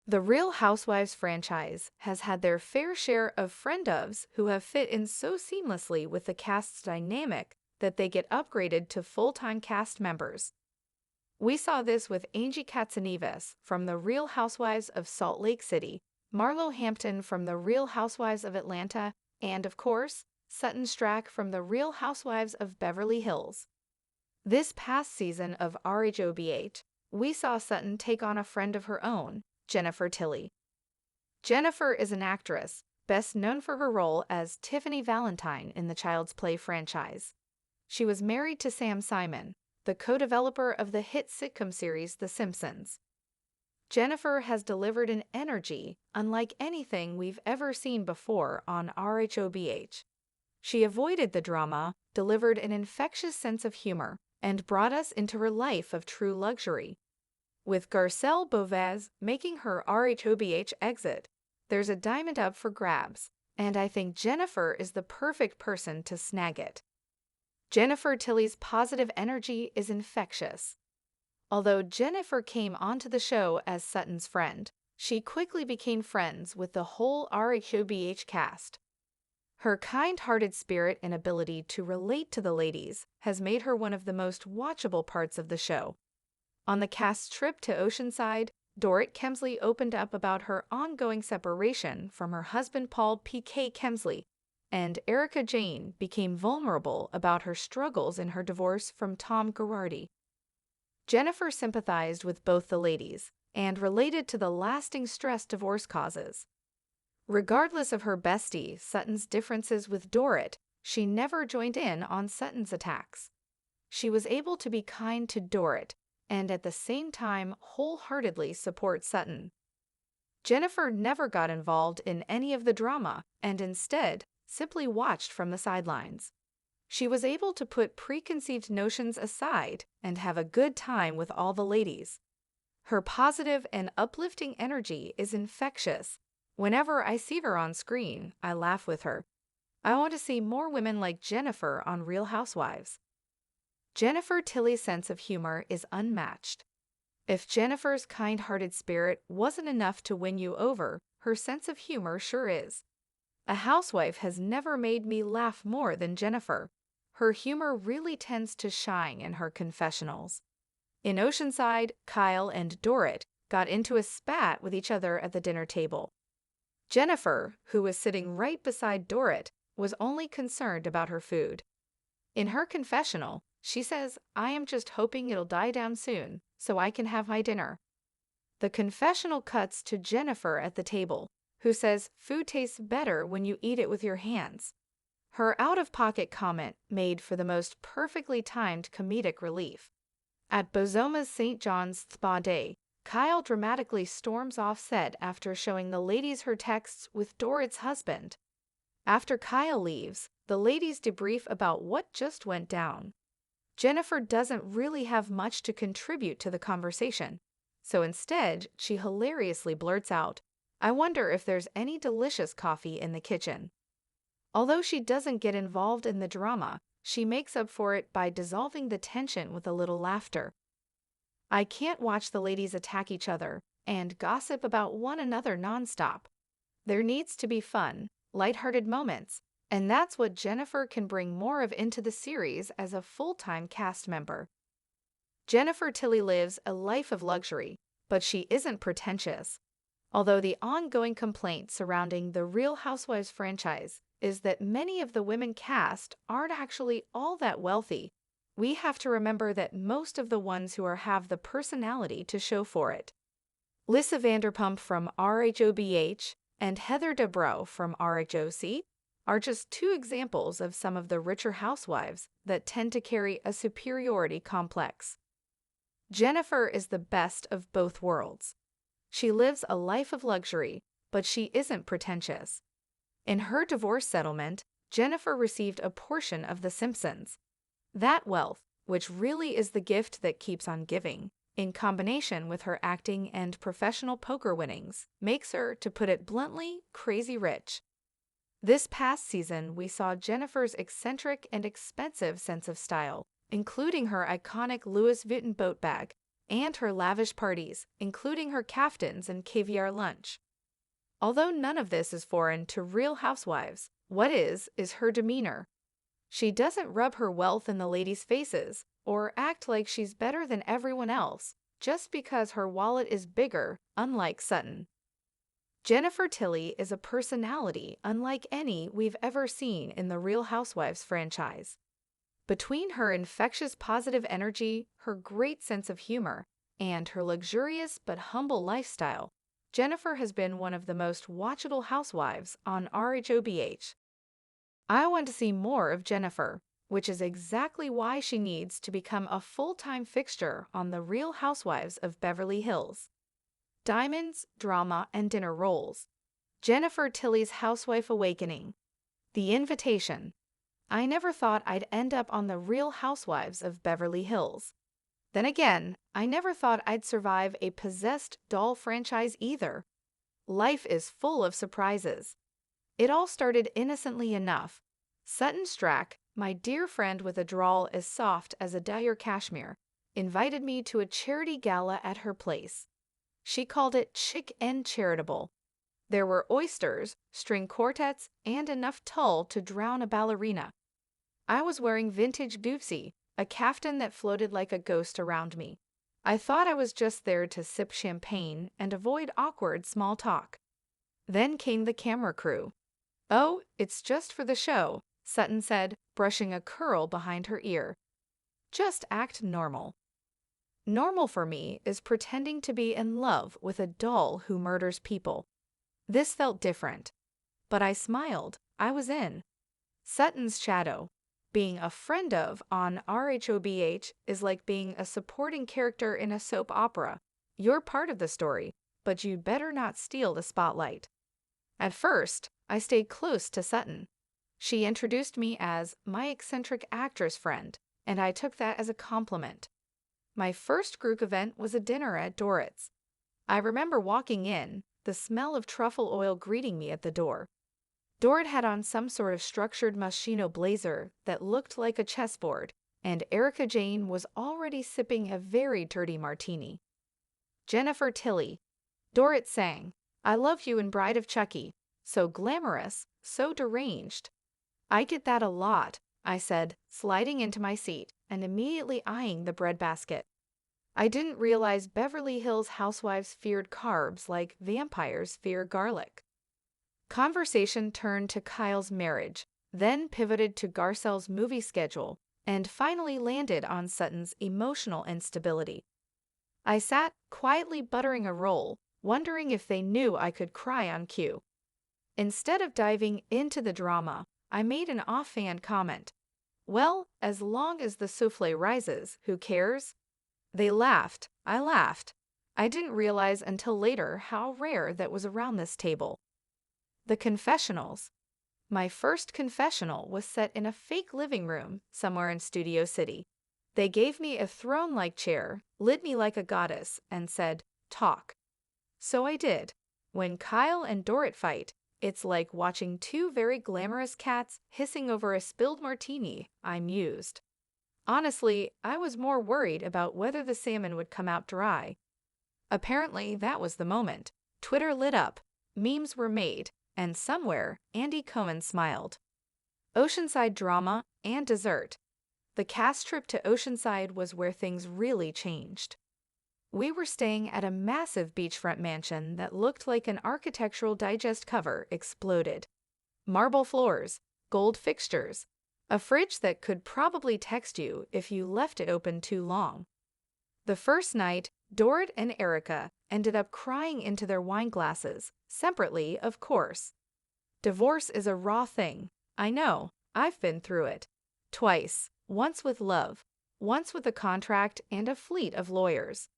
The Real Housewives franchise has had their fair share of friend-ofs who have fit in so seamlessly with the cast's dynamic that they get upgraded to full-time cast members. We saw this with Angie Katsanevis from The Real Housewives of Salt Lake City, Marlo Hampton from The Real Housewives of Atlanta, and, of course, Sutton Strack from The Real Housewives of Beverly Hills. This past season of RHOBH, we saw Sutton take on a friend of her own, Jennifer Tilly. Jennifer is an actress, best known for her role as Tiffany Valentine in the Child's Play franchise. She was married to Sam Simon, the co-developer of the hit sitcom series The Simpsons. Jennifer has delivered an energy unlike anything we've ever seen before on RHOBH. She avoided the drama, delivered an infectious sense of humor, and brought us into her life of true luxury. With Garcelle Beauvais making her RHOBH exit, there's a diamond up for grabs, and I think Jennifer is the perfect person to snag it. Jennifer Tilly's positive energy is infectious. Although Jennifer came onto the show as Sutton's friend, she quickly became friends with the whole RHOBH cast. Her kind-hearted spirit and ability to relate to the ladies has made her one of the most watchable parts of the show. On the cast's trip to Oceanside, Dorrit Kemsley opened up about her ongoing separation from her husband Paul P.K. Kemsley, and Erica Jane became vulnerable about her struggles in her divorce from Tom Girardi. Jennifer sympathized with both the ladies and related to the lasting stress divorce causes. Regardless of her bestie Sutton's differences with Dorrit, she never joined in on Sutton's attacks. She was able to be kind to Dorrit and at the same time wholeheartedly support Sutton. Jennifer never got involved in any of the drama and instead simply watched from the sidelines. She was able to put preconceived notions aside and have a good time with all the ladies. Her positive and uplifting energy is infectious. Whenever I see her on screen, I laugh with her. I want to see more women like Jennifer on Real Housewives. Jennifer Tilly's sense of humor is unmatched. If Jennifer's kind-hearted spirit wasn't enough to win you over, her sense of humor sure is. A housewife has never made me laugh more than Jennifer. Her humor really tends to shine in her confessionals. In Oceanside, Kyle and Dorrit got into a spat with each other at the dinner table. Jennifer, who was sitting right beside Dorrit, was only concerned about her food. In her confessional, she says, "I am just hoping it'll die down soon, so I can have my dinner." The confessional cuts to Jennifer at the table, who says food tastes better when you eat it with your hands. Her out-of-pocket comment made for the most perfectly timed comedic relief. At Bozoma's St. John's Spa Day, Kyle dramatically storms off set after showing the ladies her texts with Dorrit's husband. After Kyle leaves, the ladies debrief about what just went down. Jennifer doesn't really have much to contribute to the conversation, so instead, she hilariously blurts out, "I wonder if there's any delicious coffee in the kitchen." Although she doesn't get involved in the drama, she makes up for it by dissolving the tension with a little laughter. I can't watch the ladies attack each other and gossip about one another nonstop. There needs to be fun, lighthearted moments, and that's what Jennifer can bring more of into the series as a full-time cast member. Jennifer Tilly lives a life of luxury, but she isn't pretentious. Although the ongoing complaint surrounding the Real Housewives franchise is that many of the women cast aren't actually all that wealthy, we have to remember that most of the ones who have the personality to show for it. Lisa Vanderpump from RHOBH and Heather Dubrow from RHOC are just two examples of some of the richer housewives that tend to carry a superiority complex. Jennifer is the best of both worlds. She lives a life of luxury, but she isn't pretentious. In her divorce settlement, Jennifer received a portion of The Simpsons. That wealth, which really is the gift that keeps on giving, in combination with her acting and professional poker winnings, makes her, to put it bluntly, crazy rich. This past season, we saw Jennifer's eccentric and expensive sense of style, including her iconic Louis Vuitton boat bag, and her lavish parties, including her caftans and caviar lunch. Although none of this is foreign to real housewives, what is her demeanor. She doesn't rub her wealth in the ladies' faces or act like she's better than everyone else just because her wallet is bigger, unlike Sutton. Jennifer Tilly is a personality unlike any we've ever seen in the Real Housewives franchise. Between her infectious positive energy, her great sense of humor, and her luxurious but humble lifestyle, Jennifer has been one of the most watchable housewives on RHOBH. I want to see more of Jennifer, which is exactly why she needs to become a full-time fixture on The Real Housewives of Beverly Hills. Diamonds, Drama, and Dinner Rolls. Jennifer Tilly's Housewife Awakening. The Invitation. I never thought I'd end up on The Real Housewives of Beverly Hills. Then again, I never thought I'd survive a possessed doll franchise either. Life is full of surprises. It all started innocently enough. Sutton Strack, my dear friend with a drawl as soft as a dyer cashmere, invited me to a charity gala at her place. She called it chic and charitable. There were oysters, string quartets, and enough tulle to drown a ballerina. I was wearing vintage boofsy, a caftan that floated like a ghost around me. I thought I was just there to sip champagne and avoid awkward small talk. Then came the camera crew. "Oh, it's just for the show," Sutton said, brushing a curl behind her ear. "Just act normal." Normal for me is pretending to be in love with a doll who murders people. This felt different. But I smiled. I was in. Sutton's shadow. Being a friend of on RHOBH is like being a supporting character in a soap opera. You're part of the story, but you'd better not steal the spotlight. At first, I stayed close to Sutton. She introduced me as my eccentric actress friend, and I took that as a compliment. My first group event was a dinner at Dorot's. I remember walking in, the smell of truffle oil greeting me at the door. Dorrit had on some sort of structured Moschino blazer that looked like a chessboard, and Erica Jane was already sipping a very dirty martini. Jennifer Tilly. Dorrit sang, "I Love You" in Bride of Chucky. So glamorous, so deranged. "I get that a lot," I said, sliding into my seat and immediately eyeing the breadbasket. I didn't realize Beverly Hills housewives feared carbs like vampires fear garlic. Conversation turned to Kyle's marriage, then pivoted to Garcelle's movie schedule, and finally landed on Sutton's emotional instability. I sat quietly buttering a roll, wondering if they knew I could cry on cue. Instead of diving into the drama, I made an offhand comment. "Well, as long as the souffle rises, who cares?" They laughed. I laughed. I didn't realize until later how rare that was around this table. The confessionals. My first confessional was set in a fake living room somewhere in Studio City. They gave me a throne-like chair, lit me like a goddess, and said, "Talk." So I did. When Kyle and Dorrit fight, it's like watching two very glamorous cats hissing over a spilled martini, I mused. Honestly, I was more worried about whether the salmon would come out dry. Apparently, that was the moment. Twitter lit up, memes were made, and somewhere, Andy Cohen smiled. Oceanside drama and dessert. The cast trip to Oceanside was where things really changed. We were staying at a massive beachfront mansion that looked like an Architectural Digest cover exploded. Marble floors, gold fixtures, a fridge that could probably text you if you left it open too long. The first night, Dorrit and Erica ended up crying into their wine glasses, separately, of course. Divorce is a raw thing. I know, I've been through it. Twice, once with love, once with a contract and a fleet of lawyers.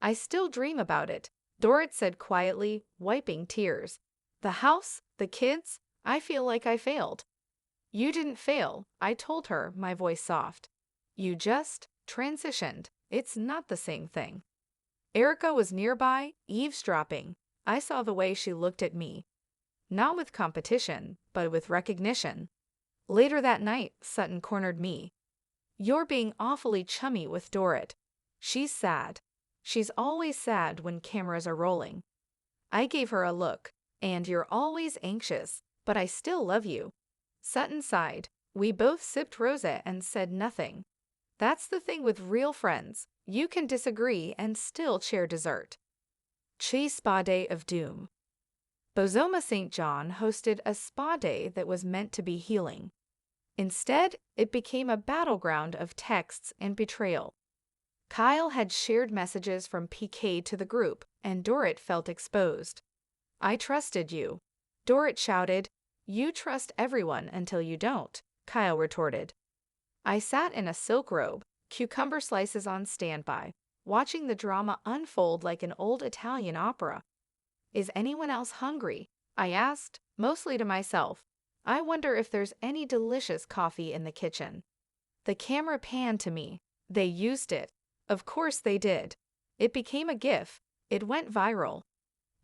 I still dream about it, Dorrit said quietly, wiping tears. The house, the kids, I feel like I failed. You didn't fail, I told her, my voice soft. You just transitioned. It's not the same thing. Erica was nearby, eavesdropping. I saw the way she looked at me. Not with competition, but with recognition. Later that night, Sutton cornered me. "You're being awfully chummy with Dorrit. She's sad." She's always sad when cameras are rolling. I gave her a look. And you're always anxious, but I still love you. Sutton sighed. We both sipped rosé and said nothing. That's the thing with real friends. You can disagree and still share dessert. Chi Spa Day of Doom. Bozoma St. John hosted a spa day that was meant to be healing. Instead, it became a battleground of texts and betrayal. Kyle had shared messages from PK to the group, and Dorrit felt exposed. I trusted you. Dorrit shouted. You trust everyone until you don't, Kyle retorted. I sat in a silk robe, cucumber slices on standby, watching the drama unfold like an old Italian opera. Is anyone else hungry? I asked, mostly to myself. I wonder if there's any delicious coffee in the kitchen. The camera panned to me. They used it. Of course they did. It became a GIF. It went viral.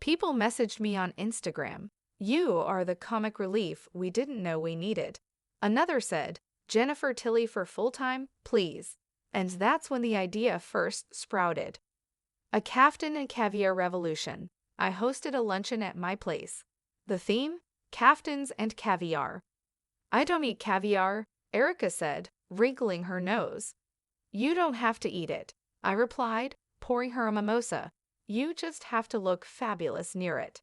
People messaged me on Instagram. You are the comic relief we didn't know we needed. Another said, Jennifer Tilly for full-time, please. And that's when the idea first sprouted. A Kaftan and Caviar Revolution. I hosted a luncheon at my place. The theme? Kaftans and caviar. I don't eat caviar, Erica said, wrinkling her nose. You don't have to eat it, I replied, pouring her a mimosa. You just have to look fabulous near it.